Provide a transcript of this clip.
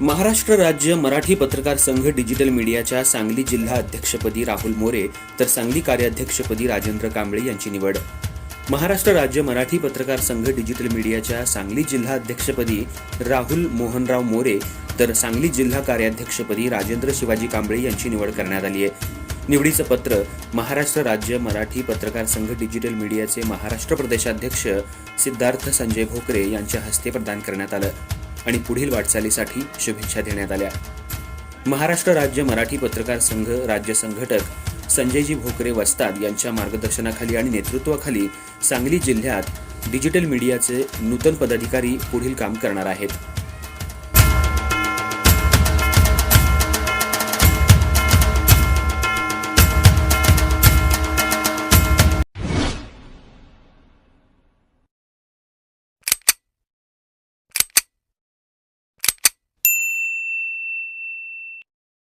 महाराष्ट्र राज्य मराठी पत्रकार संघ डिजिटल मीडियाच्या सांगली जिल्हा अध्यक्षपदी राहुल मोरे तर सांगली कार्याध्यक्षपदी राजेंद्र कांबळे यांची निवड. महाराष्ट्र राज्य मराठी पत्रकार संघ डिजिटल मीडियाच्या सांगली जिल्हा अध्यक्षपदी राहुल मोहनराव मोरे तर सांगली जिल्हा कार्याध्यक्षपदी राजेंद्र शिवाजी कांबळे यांची निवड करण्यात आली आहे. निवडीचं पत्र महाराष्ट्र राज्य मराठी पत्रकार संघ डिजिटल मीडियाचे महाराष्ट्र प्रदेशाध्यक्ष सिद्धार्थ संजय भोकरे यांच्या हस्ते प्रदान करण्यात आलं आणि पुढील वाटचालीसाठी शुभेच्छा देण्यात आल्या. महाराष्ट्र राज्य मराठी पत्रकार संघ राज्य संघटक संजयजी भोकरे वस्ताद यांच्या मार्गदर्शनाखाली आणि नेतृत्वाखाली सांगली जिल्ह्यात डिजिटल मीडियाचे नूतन पदाधिकारी पुढील काम करणार आहेत.